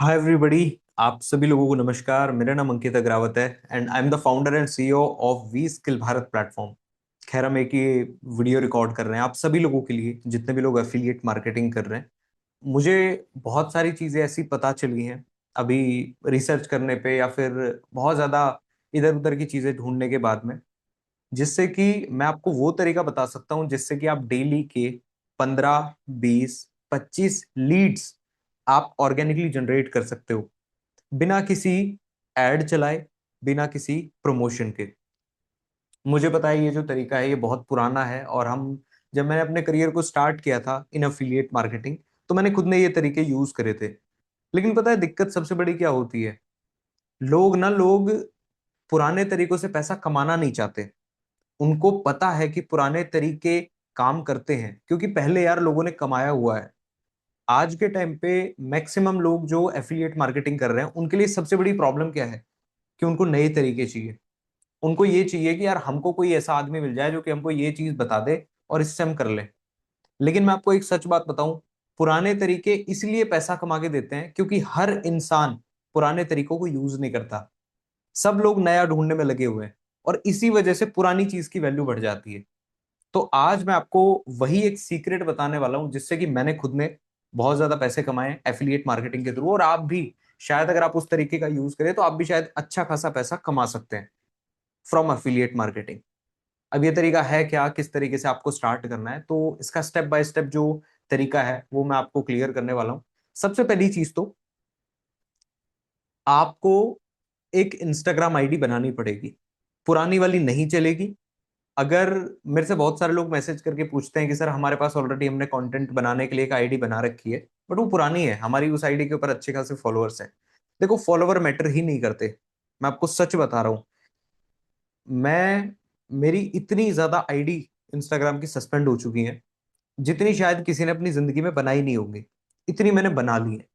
Hi everybody. आप सभी लोगों को नमस्कार। मेरा नाम अंकित अग्रावत है and I am the founder and CEO of V skill Bharat platform. खैर, हम एक ये वीडियो रिकॉर्ड कर रहे हैं आप सभी लोगों के लिए, जितने भी लोग एफिलिएट मार्केटिंग कर रहे हैं। मुझे बहुत सारी चीजें ऐसी पता चली हैं अभी रिसर्च करने पे, या फिर बहुत ज्यादा इधर उधर की चीजें ढूंढने के बाद में, जिससे कि मैं आपको वो तरीका बता सकता हूँ जिससे कि आप डेली के 15, 20, 25 लीड्स आप ऑर्गेनिकली जनरेट कर सकते हो, बिना किसी एड चलाए, बिना किसी प्रमोशन के। मुझे पता है ये जो तरीका है ये बहुत पुराना है, और हम जब मैंने अपने करियर को स्टार्ट किया था इन अफिलिएट मार्केटिंग, तो मैंने खुद ने ये तरीके यूज करे थे। लेकिन पता है दिक्कत सबसे बड़ी क्या होती है? लोग पुराने तरीकों से पैसा कमाना नहीं चाहते। उनको पता है कि पुराने तरीके काम करते हैं, क्योंकि पहले यार लोगों ने कमाया हुआ है। आज के टाइम पे मैक्सिमम लोग जो एफिलिएट मार्केटिंग कर रहे हैं, उनके लिए सबसे बड़ी प्रॉब्लम क्या है? कि उनको नए तरीके चाहिए। उनको ये चाहिए कि यार हमको कोई ऐसा आदमी मिल जाए जो कि हमको ये चीज बता दे और इससे हम कर लें। लेकिन मैं आपको एक सच बात बताऊं, पुराने तरीके इसलिए पैसा कमा के देते हैं क्योंकि हर इंसान पुराने तरीकों को यूज नहीं करता। सब लोग नया ढूंढने में लगे हुए हैं, और इसी वजह से पुरानी चीज की वैल्यू बढ़ जाती है। तो आज मैं आपको वही एक सीक्रेट बताने वाला हूं जिससे कि मैंने खुद ने बहुत ज्यादा पैसे कमाए एफिलिएट मार्केटिंग के थ्रू, और आप भी शायद अगर आप उस तरीके का यूज करें तो आप भी शायद अच्छा खासा पैसा कमा सकते हैं फ्रॉम एफिलिएट मार्केटिंग। अब ये तरीका है क्या, किस तरीके से आपको स्टार्ट करना है, तो इसका स्टेप बाय स्टेप जो तरीका है वो मैं आपको क्लियर करने वाला हूं। सबसे पहली चीज तो आपको एक इंस्टाग्राम आईडी बनानी पड़ेगी। पुरानी वाली नहीं चलेगी। अगर मेरे से बहुत सारे लोग मैसेज करके पूछते हैं कि सर हमारे पास ऑलरेडी हमने कंटेंट बनाने के लिए एक आईडी बना रखी है, बट वो पुरानी है, हमारी उस आईडी के ऊपर अच्छे खासे फॉलोअर्स हैं। देखो, फॉलोवर मैटर ही नहीं करते। मैं आपको सच बता रहा हूं। मैं मेरी इतनी ज्यादा आईडी इंस्टाग्राम की सस्पेंड हो चुकी हैं जितनी शायद किसी ने अपनी जिंदगी में बनाई नहीं होंगी। इतनी मैंने बना ली है।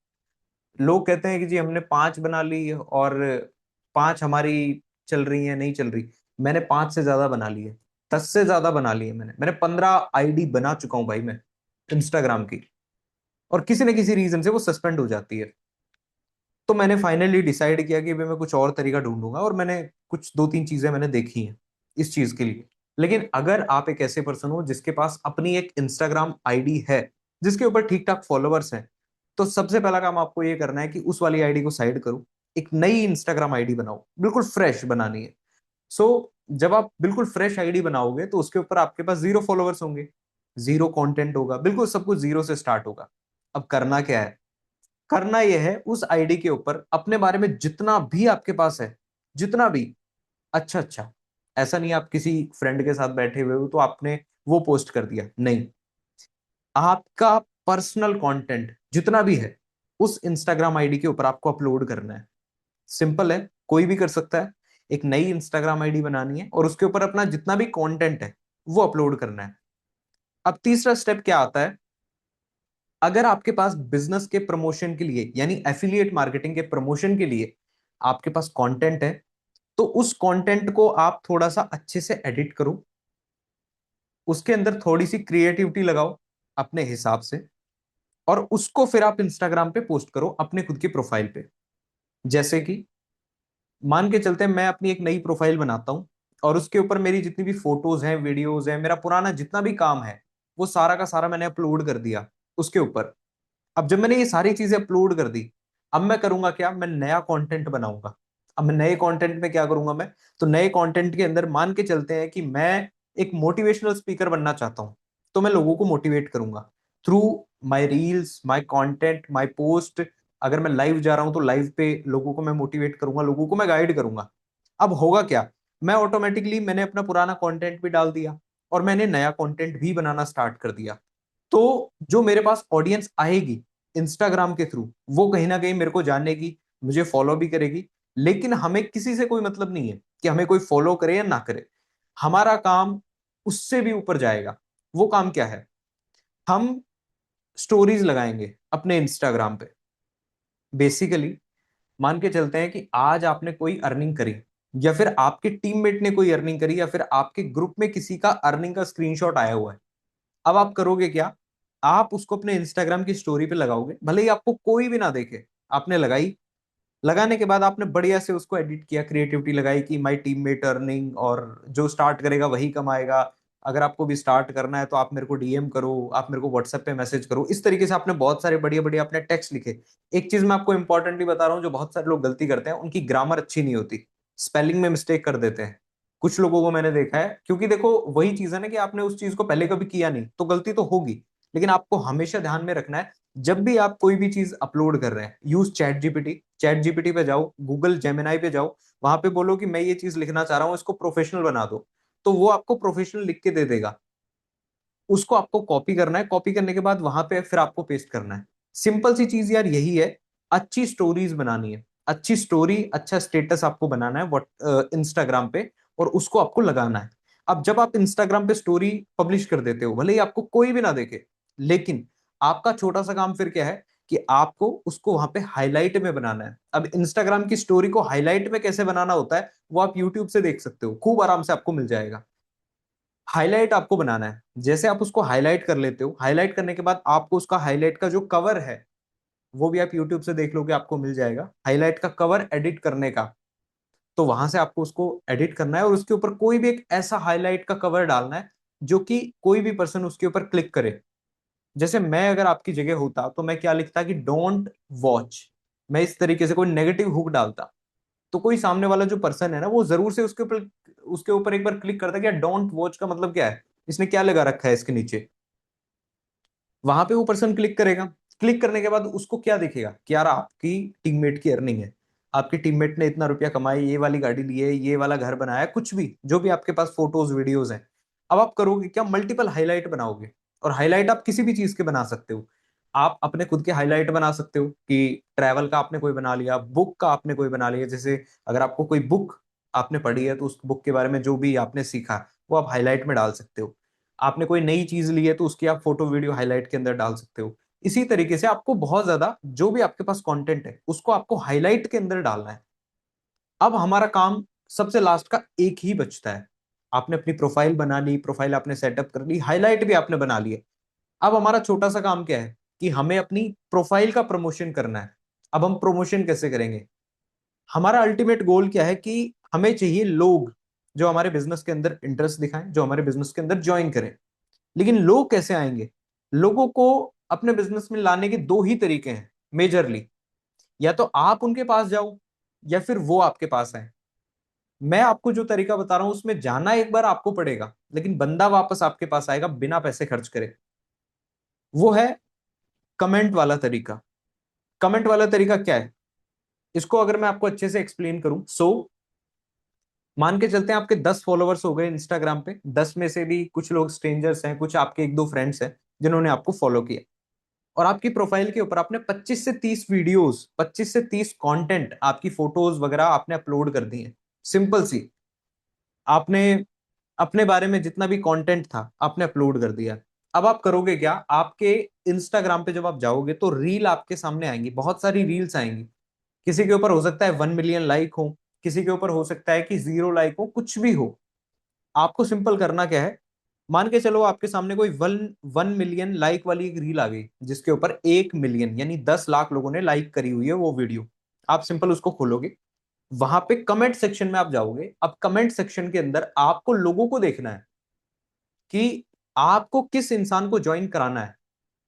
लोग कहते हैं कि जी हमने 5 बना ली, और 5 हमारी चल रही है, नहीं चल रही। मैंने 5 से ज्यादा बना ली है। 10 से ज्यादा बना ली है। मैंने 15 आईडी बना चुका हूं भाई मैं, इंस्टाग्राम की। और किसी न किसी रीजन से वो सस्पेंड हो जाती है। तो मैंने फाइनली डिसाइड किया कि भाई मैं कुछ और तरीका ढूंढूंगा, और मैंने कुछ 2-3 चीजें मैंने देखी हैं इस चीज के लिए। लेकिन अगर आप एक ऐसे पर्सन हो जिसके पास अपनी एक इंस्टाग्राम आईडी है, जिसके ऊपर ठीक ठाक फॉलोअर्स हैं, तो सबसे पहला काम आपको ये करना है कि उस वाली आईडी को साइड करो। एक नई इंस्टाग्राम आईडी बनाओ, बिल्कुल फ्रेश बनानी है। जब आप बिल्कुल फ्रेश आईडी बनाओगे तो उसके ऊपर आपके पास जीरो फॉलोअर्स होंगे, जीरो कंटेंट होगा, बिल्कुल सब कुछ जीरो से स्टार्ट होगा। अब करना क्या है? करना यह है, उस आईडी के ऊपर अपने बारे में जितना भी आपके पास है, जितना भी अच्छा अच्छा, ऐसा नहीं आप किसी फ्रेंड के साथ बैठे हुए हो तो आपने वो पोस्ट कर दिया, नहीं। आपका पर्सनल कंटेंट जितना भी है उस इंस्टाग्राम आईडी के ऊपर आपको अपलोड करना है। सिंपल है, कोई भी कर सकता है। एक नई इंस्टाग्राम आईडी बनानी है और उसके ऊपर अपना जितना भी कंटेंट है वो अपलोड करना है। अब तीसरा स्टेप क्या आता है? अगर आपके पास बिजनेस के प्रमोशन के लिए, यानी एफिलिएट मार्केटिंग के प्रमोशन के लिए आपके पास कंटेंट है, तो उस कंटेंट को आप थोड़ा सा अच्छे से एडिट करो। उसके अंदर थोड़ी सी क्रिएटिविटी लगाओ अपने हिसाब से, और उसको फिर आप इंस्टाग्राम पे पोस्ट करो अपने खुद की प्रोफाइल पे। जैसे कि मान के चलते हैं मैं अपनी एक नई प्रोफाइल बनाता हूं, और उसके ऊपर मेरी जितनी भी फोटोज हैं, वीडियोज हैं, मेरा पुराना जितना भी काम है, वो सारा का सारा मैंने अपलोड कर दिया उसके ऊपर। अब जब मैंने ये सारी चीजें अपलोड कर दी, अब मैं करूंगा क्या? मैं नया कंटेंट बनाऊंगा। अब मैं नए कंटेंट में क्या करूंगा मैं? तो नए कंटेंट के अंदर मान के चलते हैं कि मैं एक मोटिवेशनल स्पीकर बनना चाहता हूं, तो मैं लोगों को मोटिवेट करूंगा through my reels, my content, my post. अगर मैं लाइव जा रहा हूं तो लाइव पे लोगों को मैं मोटिवेट करूंगा, लोगों को मैं गाइड करूंगा। अब होगा क्या? मैं ऑटोमेटिकली मैंने अपना पुराना कंटेंट भी डाल दिया, और मैंने नया कंटेंट भी बनाना स्टार्ट कर दिया। तो जो मेरे पास ऑडियंस आएगी इंस्टाग्राम के थ्रू, वो कहीं ना कहीं मेरे को जानेगी, मुझे फॉलो भी करेगी। लेकिन हमें किसी से कोई मतलब नहीं है कि हमें कोई फॉलो करे या ना करे। हमारा काम उससे भी ऊपर जाएगा। वो काम क्या है? हम स्टोरीज लगाएंगे अपने इंस्टाग्राम पे। बेसिकली मान के चलते हैं कि आज आपने कोई अर्निंग करी, या फिर आपके टीममेट ने कोई अर्निंग करी, या फिर आपके ग्रुप में किसी का अर्निंग का स्क्रीनशॉट आया हुआ है। अब आप करोगे क्या? आप उसको अपने इंस्टाग्राम की स्टोरी पे लगाओगे, भले ही आपको कोई भी ना देखे। आपने लगाई, लगाने के बाद आपने बढ़िया से उसको एडिट किया, क्रिएटिविटी लगाई कि माय टीममेट अर्निंग, और जो स्टार्ट करेगा वही कमाएगा, अगर आपको भी स्टार्ट करना है तो आप मेरे को डीएम करो, आप मेरे को व्हाट्सएप पे मैसेज करो। इस तरीके से आपने बहुत सारे बढ़िया बढ़िया अपने टेक्स्ट लिखे। एक चीज मैं आपको इंपॉर्टेंटली बता रहा हूँ, जो बहुत सारे लोग गलती करते हैं, उनकी ग्रामर अच्छी नहीं होती, स्पेलिंग में मिस्टेक कर देते हैं। कुछ लोगों को मैंने देखा है, क्योंकि देखो वही चीज है ना कि आपने उस चीज को पहले कभी किया नहीं, तो गलती तो होगी। लेकिन आपको हमेशा ध्यान में रखना है, जब भी आप कोई भी चीज अपलोड कर रहे हैं, यूज चैट जीपीटी पे जाओ, गूगल जेमिनाई पे जाओ, वहां पे बोलो कि मैं ये चीज लिखना चाह रहा हूँ, इसको प्रोफेशनल बना दो, तो वो आपको प्रोफेशनल लिख के दे देगा। उसको आपको कॉपी करना है, कॉपी करने के बाद वहां पे फिर आपको पेस्ट करना है। सिंपल सी चीज यार यही है। अच्छी स्टोरीज बनानी है, अच्छी स्टोरी, अच्छा स्टेटस आपको बनाना है व्हाट इंस्टाग्राम पे, और उसको आपको लगाना है। अब जब आप इंस्टाग्राम पे स्टोरी पब्लिश कर देते हो, भले ही आपको कोई भी ना देखे, लेकिन आपका छोटा सा काम फिर क्या है कि आपको उसको वहां पे हाईलाइट में बनाना है। अब इंस्टाग्राम की स्टोरी को हाईलाइट में कैसे बनाना होता है, वो आप यूट्यूब से देख सकते हो, खूब आराम से आपको मिल जाएगा। हाईलाइट आपको बनाना है, जैसे आप उसको हाईलाइट कर लेते हो, हाईलाइट करने के बाद आपको उसका हाईलाइट का जो कवर है, वो भी आप यूट्यूब से देख लोगे, आपको मिल जाएगा हाईलाइट का कवर एडिट करने का। तो वहां से आपको उसको एडिट करना है, और उसके ऊपर कोई भी एक ऐसा हाईलाइट का कवर डालना है जो कि कोई भी पर्सन उसके ऊपर क्लिक करे। जैसे मैं अगर आपकी जगह होता तो मैं क्या लिखता कि डोंट वॉच, मैं इस तरीके से कोई नेगेटिव हुक डालता, तो कोई सामने वाला जो पर्सन है ना, वो जरूर से उसके ऊपर एक बार क्लिक करता कि यार डोंट वॉच का मतलब क्या है, इसने क्या लगा रखा है इसके नीचे। वहां पे वो पर्सन क्लिक करेगा, क्लिक करने के बाद उसको क्या दिखेगा कि यार आपकी टीममेट की अर्निंग है, आपके टीममेट ने इतना रुपया कमाया, ये वाली गाड़ी ली है, ये वाला घर बनाया, कुछ भी जो भी आपके पास फोटोज वीडियोज हैं। अब आप करोगे क्या, मल्टीपल हाईलाइट बनाओगे। और हाईलाइट आप किसी भी चीज के बना सकते हो। आप अपने खुद के हाईलाइट बना सकते हो कि ट्रैवल का आपने कोई बना लिया, बुक का आपने कोई बना लिया, जैसे अगर आपको कोई बुक आपने पढ़ी है तो उस बुक के बारे में जो भी आपने सीखा वो आप हाईलाइट में डाल सकते हो। आपने कोई नई चीज ली है तो उसकी आप फोटो वीडियो हाईलाइट के अंदर डाल सकते हो। इसी तरीके से आपको बहुत ज्यादा जो भी आपके पास कंटेंट है उसको आपको हाईलाइट के अंदर डालना है। अब हमारा काम सबसे लास्ट का एक ही बचता है। आपने अपनी प्रोफाइल बना ली, प्रोफाइल आपने सेटअप कर ली, हाईलाइट भी आपने बना लिए। अब हमारा छोटा सा काम क्या है कि हमें अपनी प्रोफाइल का प्रमोशन करना है। अब हम प्रमोशन कैसे करेंगे, हमारा अल्टीमेट गोल क्या है कि हमें चाहिए लोग जो हमारे बिजनेस के अंदर इंटरेस्ट दिखाएं, जो हमारे बिजनेस के अंदर ज्वाइन करें। लेकिन लोग कैसे आएंगे, लोगों को अपने बिजनेस में लाने के दो ही तरीके हैं मेजरली, या तो आप उनके पास जाओ या फिर वो आपके पास आए। मैं आपको जो तरीका बता रहा हूं उसमें जाना एक बार आपको पड़ेगा, लेकिन बंदा वापस आपके पास आएगा बिना पैसे खर्च करे। वो है कमेंट वाला तरीका। कमेंट वाला तरीका क्या है, इसको अगर मैं आपको अच्छे से एक्सप्लेन करूं, मान के चलते हैं आपके 10 फॉलोवर्स हो गए इंस्टाग्राम पे, 10 में से भी कुछ लोग स्ट्रेंजर्स हैं, कुछ आपके एक दो फ्रेंड्स हैं जिन्होंने आपको फॉलो किया, और आपकी प्रोफाइल के ऊपर आपने 25 से 30 वीडियोस, 25 से 30 कंटेंट, आपकी फोटोज वगैरह आपने अपलोड कर दी है। सिंपल सी, आपने अपने बारे में जितना भी कंटेंट था आपने अपलोड कर दिया। अब आप करोगे क्या, आपके इंस्टाग्राम पे जब आप जाओगे तो रील आपके सामने आएंगी, बहुत सारी रील्स आएंगी। किसी के ऊपर हो सकता है 1 मिलियन लाइक हो, किसी के ऊपर हो सकता है कि 0 लाइक हो, कुछ भी हो। आपको सिंपल करना क्या है, मान के चलो आपके सामने कोई 1 मिलियन लाइक वाली एक रील आ गई जिसके ऊपर 1 मिलियन यानी 10 लाख लोगों ने लाइक करी हुई है वो वीडियो। आप सिंपल उसको खोलोगे, वहां पे कमेंट सेक्शन में आप जाओगे। अब कमेंट सेक्शन के अंदर आपको लोगों को देखना है कि आपको किस इंसान को ज्वाइन कराना है।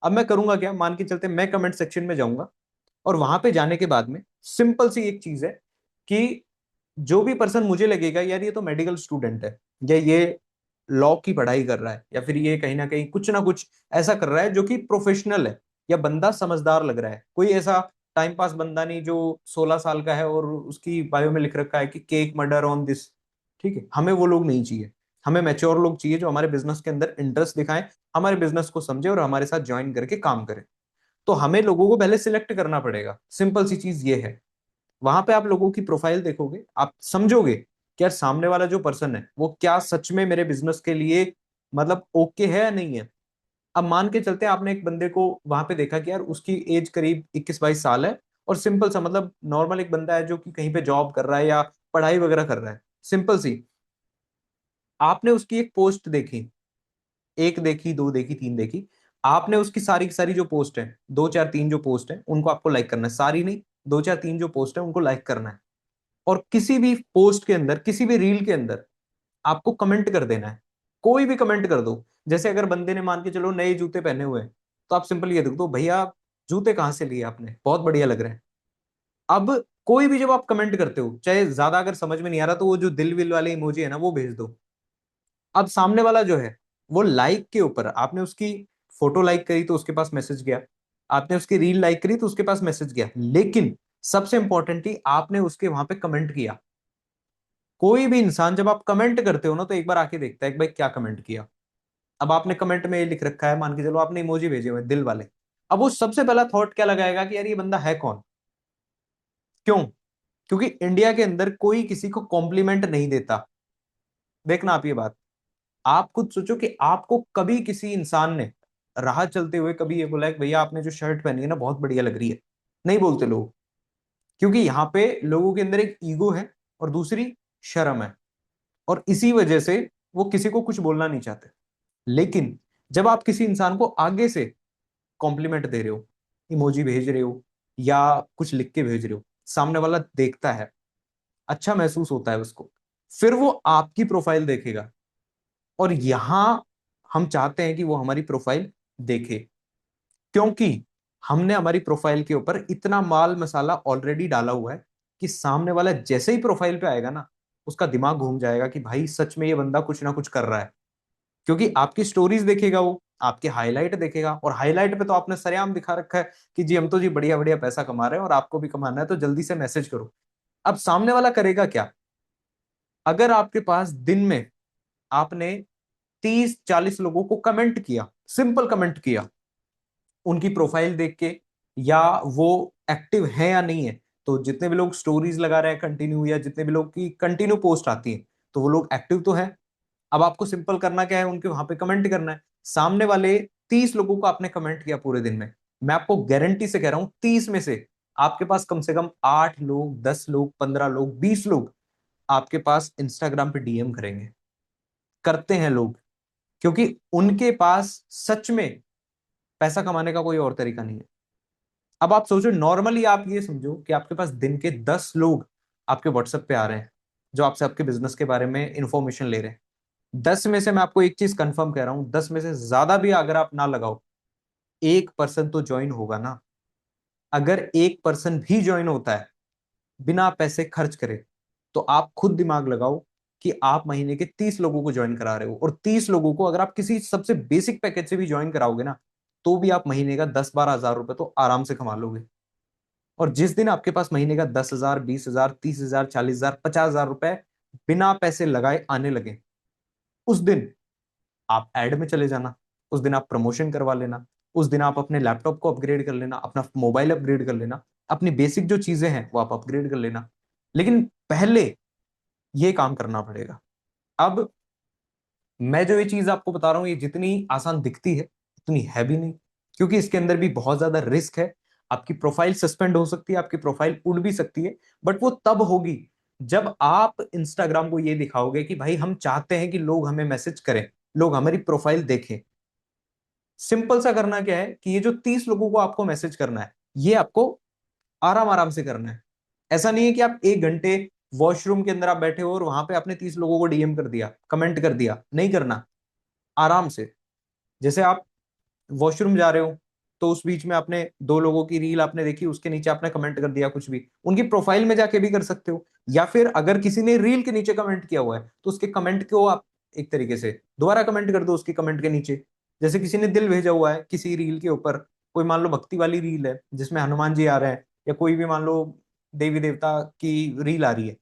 अब मैं करूंगा क्या, मान के चलते मैं कमेंट सेक्शन में जाऊंगा, और वहां पे जाने के बाद में सिंपल सी एक चीज है कि जो भी पर्सन मुझे लगेगा यार ये तो मेडिकल स्टूडेंट है, या ये लॉ की पढ़ाई कर रहा है, या फिर ये कहीं ना कुछ ऐसा कर रहा है जो कि प्रोफेशनल है, या बंदा समझदार लग रहा है, कोई ऐसा टाइम पास बंदा नहीं जो 16 साल का है और उसकी बायो में लिख रखा है कि केक मर्डर ऑन दिस। ठीक है, हमें वो लोग नहीं चाहिए। हमें मैच्योर लोग चाहिए जो हमारे बिजनेस के अंदर इंटरेस्ट दिखाएं, हमारे बिजनेस को समझे और हमारे साथ ज्वाइन करके काम करें। तो हमें लोगों को पहले सिलेक्ट करना पड़ेगा, सिंपल सी चीज ये है। वहां पे आप लोगों की प्रोफाइल देखोगे, आप समझोगे कि यार सामने वाला जो पर्सन है वो क्या सच में मेरे बिजनेस के लिए मतलब ओके है या नहीं है। अब मान के चलते हैं आपने एक बंदे को वहां पे देखा कि यार उसकी एज करीब 21-22 साल है, और सिंपल सा मतलब नॉर्मल एक बंदा है जो कि कहीं पे जॉब कर रहा है या पढ़ाई वगैरह कर रहा है। सिंपल सी, आपने उसकी एक पोस्ट देखी, एक देखी, दो देखी, तीन देखी, आपने उसकी सारी की सारी जो पोस्ट है, दो चार तीन जो पोस्ट है उनको आपको लाइक करना है, सारी नहीं, दो चार तीन जो पोस्ट है उनको लाइक करना है, और किसी भी पोस्ट के अंदर, किसी भी रील के अंदर आपको कमेंट कर देना है। कोई भी कमेंट कर दो। जैसे अगर बंदे ने मान के चलो नए जूते पहने हुए हैं, तो आप सिंपल ये लिख दो, भैया जूते कहां से लिए आपने, बहुत बढ़िया लग रहे हैं। अब कोई भी जब आप कमेंट करते हो, चाहे ज्यादा अगर समझ में नहीं आ रहा तो वो जो दिल विल वाले इमोजी है ना वो भेज दो। अब सामने वाला जो है वो लाइक के ऊपर, आपने उसकी फोटो लाइक करी तो उसके पास मैसेज गया, आपने उसकी रील लाइक करी तो उसके पास मैसेज गया, लेकिन सबसे इंपॉर्टेंटली आपने उसके वहां पे कमेंट किया। कोई भी इंसान जब आप कमेंट करते हो ना तो एक बार आके देखता है कि भाई क्या कमेंट किया। अब आपने कमेंट में ये लिख रखा है, मान के चलो आपने इमोजी भेजे हुए हैं, दिल वाले। अब वो सबसे पहला थॉट क्या लगाएगा कि यार ये बंदा है कौन। क्यों? क्योंकि इंडिया के अंदर कोई किसी को कॉम्प्लीमेंट नहीं देता। देखना आप ये बात, आप खुद सोचो कि आपको कभी किसी इंसान ने राह चलते हुए कभी ये बोला है कि भैया आपने जो शर्ट पहनी है ना बहुत बढ़िया लग रही है? नहीं बोलते लोग। क्योंकि यहाँ पे लोगों के अंदर एक ईगो है और दूसरी शर्म है, और इसी वजह से वो किसी को कुछ बोलना नहीं चाहते। लेकिन जब आप किसी इंसान को आगे से कॉम्प्लीमेंट दे रहे हो, इमोजी भेज रहे हो या कुछ लिख के भेज रहे हो, सामने वाला देखता है, अच्छा महसूस होता है उसको, फिर वो आपकी प्रोफाइल देखेगा। और यहां हम चाहते हैं कि वो हमारी प्रोफाइल देखे, क्योंकि हमने हमारी प्रोफाइल के ऊपर इतना माल मसाला ऑलरेडी डाला हुआ है कि सामने वाला जैसे ही प्रोफाइल पे आएगा ना, उसका दिमाग घूम जाएगा कि भाई सच में ये बंदा कुछ ना कुछ कर रहा है। क्योंकि आपकी स्टोरीज देखेगा, वो आपके हाईलाइट देखेगा, और हाईलाइट पे तो आपने सरेआम दिखा रखा है कि जी हम तो जी बढ़िया बढ़िया पैसा कमा रहे हैं और आपको भी कमाना है तो जल्दी से मैसेज करो। अब सामने वाला करेगा क्या? अगर आपके पास दिन में आपने 30-40 लोगों को कमेंट किया, सिंपल कमेंट किया उनकी प्रोफाइल देख के, या वो एक्टिव है या नहीं है, तो जितने भी लोग स्टोरीज लगा रहे हैं कंटिन्यू, या जितने भी लोग की कंटिन्यू पोस्ट आती है, तो वो लोग एक्टिव तो है। अब आपको सिंपल करना क्या है, उनके वहां पे कमेंट करना है। सामने वाले 30 लोगों को आपने कमेंट किया पूरे दिन में, मैं आपको गारंटी से कह रहा हूं 30 में से आपके पास कम से कम 8 लोग, 10 लोग, 15 लोग, 20 लोग आपके पास इंस्टाग्राम पे डीएम करेंगे। करते हैं लोग, क्योंकि उनके पास सच में पैसा कमाने का कोई और तरीका नहीं है। अब आप सोचो, नॉर्मली आप ये समझो कि आपके पास दिन के 10 लोग आपके व्हाट्सएप पे आ रहे हैं जो आपसे आपके बिजनेस के बारे में इंफॉर्मेशन ले रहे हैं। 10 में से मैं आपको एक चीज कंफर्म कह रहा हूं, 10 में से ज्यादा भी अगर आप ना लगाओ, 1% तो ज्वाइन होगा ना। अगर 1% भी ज्वाइन होता है बिना पैसे खर्च करे, तो आप खुद दिमाग लगाओ कि आप महीने के 30 लोगों को ज्वाइन करा रहे हो, और 30 लोगों को अगर आप किसी सबसे बेसिक पैकेज से भी ज्वाइन कराओगे ना, तो भी आप महीने का 10-12 हजार रुपए तो आराम से कमा लोगे। और जिस दिन आपके पास महीने का 10 हजार, 20 हजार, 30 हजार, 40 हजार, 50 हजार रुपए बिना पैसे लगाए आने लगे, उस दिन आप एड में चले जाना, उस दिन आप प्रमोशन करवा लेना, उस दिन आप अपने लैपटॉप को अपग्रेड कर लेना, अपना मोबाइल अपग्रेड कर लेना, अपनी बेसिक जो चीजें हैं वो आप अपग्रेड कर लेना। लेकिन पहले ये काम करना पड़ेगा। अब मैं जो ये चीज आपको बता रहा हूं, ये जितनी आसान दिखती है उतनी है भी नहीं, क्योंकि इसके अंदर भी बहुत ज्यादा रिस्क है। आपकी प्रोफाइल सस्पेंड हो सकती है, आपकी प्रोफाइल उड़ भी सकती है, बट वो तब होगी जब आप इंस्टाग्राम को ये दिखाओगे कि भाई हम चाहते हैं कि लोग हमें मैसेज करें, लोग हमारी प्रोफाइल देखें। सिंपल सा करना क्या है कि ये जो 30 लोगों को आपको मैसेज करना है, ये आपको आराम आराम से करना है। ऐसा नहीं है कि आप 1 घंटे वॉशरूम के अंदर आप बैठे हो और वहां पे आपने 30 लोगों को डीएम कर दिया, कमेंट कर दिया, नहीं करना। आराम से, जैसे आप वॉशरूम जा रहे हो तो उस बीच में आपने 2 लोगों की रील आपने देखी, उसके नीचे आपने कमेंट कर दिया कुछ भी, उनकी प्रोफाइल में जाके भी कर सकते हो। या फिर अगर किसी ने रील के नीचे कमेंट किया हुआ है तो उसके कमेंट को आप एक तरीके से दोबारा कमेंट कर दो उसकी कमेंट के नीचे। जैसे किसी ने दिल भेजा हुआ है किसी रील के ऊपर, कोई मान लो भक्ति वाली रील है जिसमें हनुमान जी आ रहे हैं, या कोई भी मान लो देवी देवता की रील आ रही है,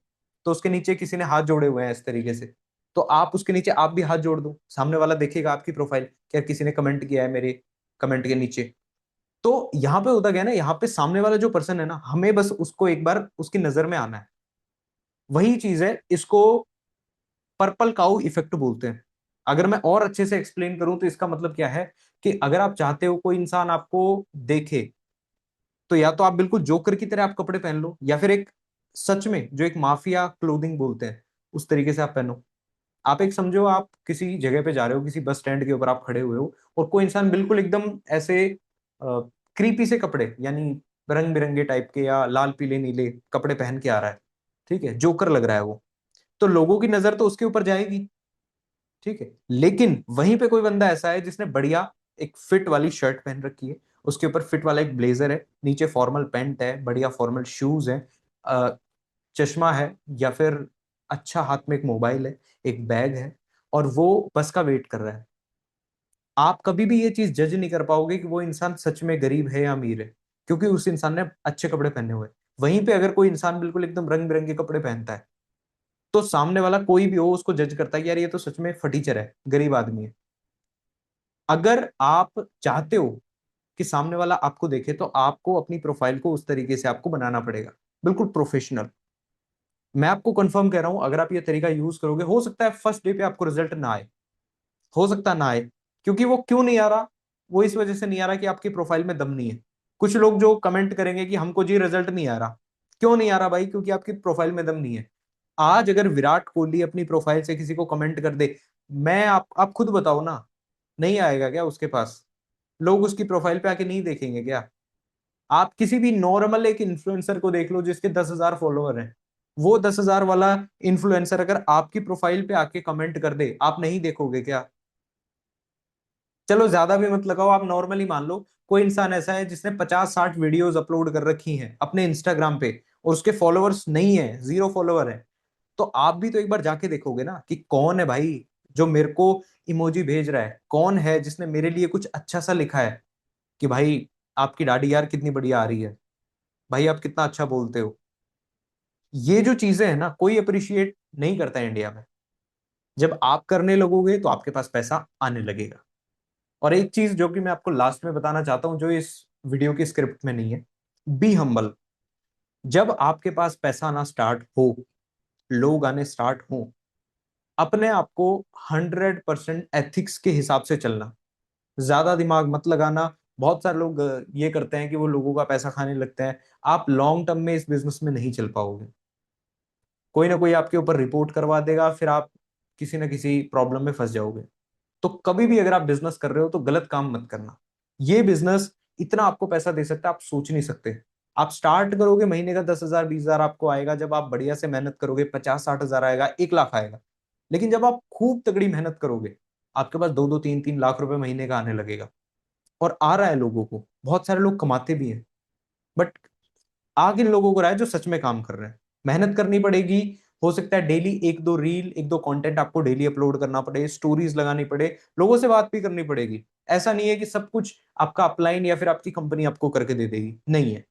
तो उसके नीचे किसी ने हाथ जोड़े हुए हैं इस तरीके से, तो आप उसके नीचे आप भी हाथ जोड़ दो, सामने वाला देखेगा आपकी प्रोफाइल क्या किसी ने कमेंट किया है मेरे कमेंट के नीचे। तो यहाँ पे होता क्या है ना, यहाँ पे सामने वाला जो पर्सन है ना, हमें बस उसको एक बार उसकी नजर में आना है। वही चीज है, इसको पर्पल काउ इफेक्ट बोलते हैं। अगर मैं और अच्छे से एक्सप्लेन करूं तो इसका मतलब क्या है कि अगर आप चाहते हो कोई इंसान आपको देखे, तो या तो आप बिल्कुल जोकर की तरह आप कपड़े पहन लो, या फिर एक सच में जो एक माफिया क्लोथिंग बोलते हैं उस तरीके से आप पहनो। आप एक समझो, आप किसी जगह पे जा रहे हो, किसी बस स्टैंड के ऊपर आप खड़े हुए हो, और कोई इंसान बिल्कुल एकदम ऐसे क्रीपी से कपड़े, यानी रंग बिरंगे टाइप के या लाल पीले नीले कपड़े पहन के आ रहा है, ठीक है, जोकर लग रहा है वो, तो लोगों की नजर तो उसके ऊपर जाएगी, ठीक है। लेकिन वहीं पे कोई बंदा ऐसा है जिसने बढ़िया एक फिट वाली शर्ट पहन रखी है, उसके ऊपर फिट वाला एक ब्लेजर है, नीचे फॉर्मल पैंट है, बढ़िया फॉर्मल शूज है, चश्मा है, या फिर अच्छा हाथ में एक मोबाइल है, एक बैग है, और वो बस का वेट कर रहा है। आप कभी भी ये चीज जज नहीं कर पाओगे कि वो इंसान सच में गरीब है या अमीर है, क्योंकि उस इंसान ने अच्छे कपड़े पहने हुए हैं। वहीं पे अगर कोई इंसान बिल्कुल एकदम रंग बिरंगे कपड़े पहनता है, तो सामने वाला कोई भी हो उसको जज करता है कि यार ये तो सच में फटीचर है, गरीब आदमी है। अगर आप चाहते हो कि सामने वाला आपको देखे, तो आपको अपनी प्रोफाइल को उस तरीके से आपको बनाना पड़ेगा, बिल्कुल प्रोफेशनल। मैं आपको कंफर्म कह रहा हूं, अगर आप ये तरीका यूज करोगे, हो सकता है फर्स्ट डे पे आपको रिजल्ट ना आए, हो सकता ना आए। क्योंकि वो क्यों नहीं आ रहा? वो इस वजह से नहीं आ रहा कि आपकी प्रोफाइल में दम नहीं है। कुछ लोग जो कमेंट करेंगे कि हमको जी रिजल्ट नहीं आ रहा, क्यों नहीं आ रहा भाई? क्योंकि आपकी प्रोफाइल में दम नहीं है। आज अगर विराट कोहली अपनी प्रोफाइल से किसी को कमेंट कर दे, मैं आप खुद बताओ ना, नहीं आएगा क्या उसके पास? लोग उसकी प्रोफाइल पे आके नहीं देखेंगे क्या? आप किसी भी नॉर्मल एक इन्फ्लुएंसर को देख लो जिसके 10,000 फॉलोअर हैं, वो 10,000 वाला इन्फ्लुएंसर अगर आपकी प्रोफाइल पे आके कमेंट कर दे, आप नहीं देखोगे क्या? चलो ज्यादा भी मत लगाओ, आप नॉर्मली मान लो कोई इंसान ऐसा है जिसने 50-60 वीडियोस अपलोड कर रखी हैं अपने इंस्टाग्राम पे, और उसके फॉलोअर्स नहीं है, 0 फॉलोअर है, तो आप भी तो एक बार जाके देखोगे ना कि कौन है भाई जो मेरे को इमोजी भेज रहा है, कौन है जिसने मेरे लिए कुछ अच्छा सा लिखा है कि भाई आपकी दाढ़ी यार कितनी बढ़िया आ रही है, भाई आप कितना अच्छा बोलते हो। ये जो चीजें हैं ना, कोई अप्रिशिएट नहीं करता है इंडिया में। जब आप करने लगोगे तो आपके पास पैसा आने लगेगा। और एक चीज जो कि मैं आपको लास्ट में बताना चाहता हूं, जो इस वीडियो की स्क्रिप्ट में नहीं है, बी हम्बल। जब आपके पास पैसा आना स्टार्ट हो, लोग आने स्टार्ट हो, अपने आप को 100% एथिक्स के हिसाब से चलना, ज्यादा दिमाग मत लगाना। बहुत सारे लोग ये करते हैं कि वो लोगों का पैसा खाने लगते हैं। आप लॉन्ग टर्म में इस बिजनेस में नहीं चल पाओगे, कोई ना कोई आपके ऊपर रिपोर्ट करवा देगा, फिर आप किसी ना किसी प्रॉब्लम में फंस जाओगे। तो कभी भी अगर आप बिजनेस कर रहे हो तो गलत काम मत करना। ये बिजनेस इतना आपको पैसा दे सकता है, आप सोच नहीं सकते। आप स्टार्ट करोगे, महीने का 10,000 20,000 आपको आएगा, जब आप बढ़िया से मेहनत करोगे 50-60 हजार आएगा, 1 लाख आएगा। लेकिन जब आप खूब तगड़ी मेहनत करोगे, आपके पास 2-2 3-3 लाख रुपए महीने का आने लगेगा। और आ रहा है लोगों को, बहुत सारे लोग कमाते भी हैं। बट आ किन लोगों को रहा है? जो सच में काम कर रहे हैं। मेहनत करनी पड़ेगी। हो सकता है डेली 1-2 रील, 1-2 कंटेंट आपको डेली अपलोड करना पड़े, स्टोरीज लगानी पड़े, लोगों से बात भी करनी पड़ेगी। ऐसा नहीं है कि सब कुछ आपका अपलाइन या फिर आपकी कंपनी आपको करके दे देगी, नहीं है।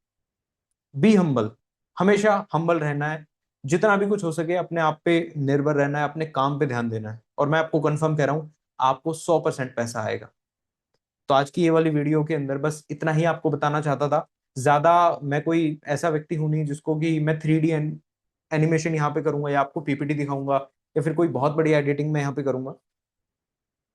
बी हम्बल, हमेशा हम्बल रहना है। जितना भी कुछ हो सके अपने आप पे निर्भर रहना है, अपने काम पे ध्यान देना है, और मैं आपको कंफर्म कह रहा हूं, आपको 100% पैसा आएगा। तो आज की ये वाली वीडियो के अंदर बस इतना ही आपको बताना चाहता था। ज्यादा मैं कोई ऐसा व्यक्ति हूं नहीं जिसको कि मैं 3D एनिमेशन यहाँ पे करूंगा या आपको पीपीटी दिखाऊंगा या फिर कोई बहुत बड़ी एडिटिंग में यहाँ पे करूंगा।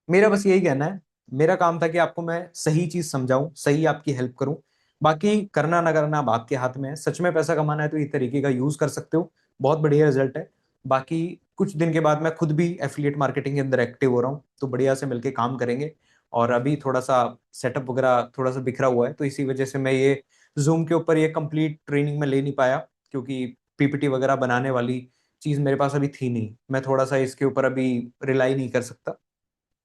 मेरा बस यही कहना है, मेरा काम था कि आपको मैं सही चीज समझाऊं, सही आपकी हेल्प करूं। बाकी करना ना करना अब आपके हाथ में है। सच में पैसा कमाना है तो इस तरीके का यूज कर सकते हो, बहुत बढ़िया रिजल्ट है। बाकी कुछ दिन के बाद मैं खुद भी एफिलिएट मार्केटिंग के अंदर एक्टिव हो रहा हूँ, तो बढ़िया से मिलके काम करेंगे। और अभी थोड़ा सा सेटअप वगैरह थोड़ा सा बिखरा हुआ है, तो इसी वजह से मैं ये जूम के ऊपर ये कंप्लीट ट्रेनिंग में ले नहीं पाया, क्योंकि पीपीटी वगैरह बनाने वाली चीज मेरे पास अभी थी नहीं। मैं थोड़ा सा इसके ऊपर अभी रिलाई नहीं कर सकता।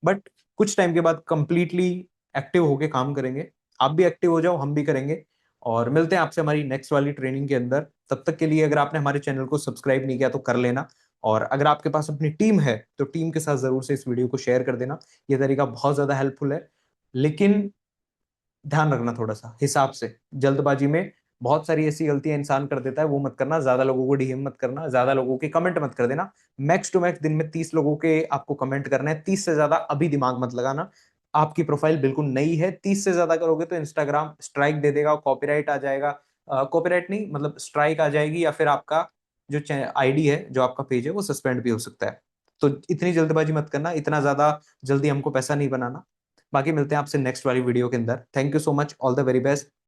बट कुछ टाइम के बाद कंप्लीटली एक्टिव होके काम करेंगे। आप भी एक्टिव हो जाओ, हम भी करेंगे। और मिलते हैं आपसे हमारी नेक्स्ट वाली ट्रेनिंग के अंदर। तब तक के लिए अगर आपने हमारे चैनल को सब्सक्राइब नहीं किया तो कर लेना। और अगर आपके पास अपनी टीम है तो टीम के साथ जरूर से इस वीडियो को शेयर कर देना। ये तरीका बहुत ज्यादा हेल्पफुल है। लेकिन ध्यान रखना थोड़ा सा हिसाब से, जल्दबाजी में बहुत सारी ऐसी गलतियां इंसान कर देता है, वो मत करना। ज्यादा लोगों को डीएम मत करना, ज्यादा लोगों के कमेंट मत कर देना। मैक्स टू मैक्स दिन में 30 लोगों के आपको कमेंट करना है, 30 से ज्यादा अभी दिमाग मत लगाना। आपकी प्रोफाइल बिल्कुल नई है, 30 से ज्यादा करोगे तो इंस्टाग्राम स्ट्राइक दे देगा, कॉपीराइट आ जाएगा। कॉपीराइट नहीं, मतलब स्ट्राइक आ जाएगी, या फिर आपका जो आईडी है, जो आपका पेज है, वो सस्पेंड भी हो सकता है। तो इतनी जल्दबाजी मत करना, इतना ज्यादा जल्दी हमको पैसा नहीं बनाना। बाकी मिलते हैं आपसे नेक्स्ट वाली वीडियो के अंदर। Thank you so much, all the very best.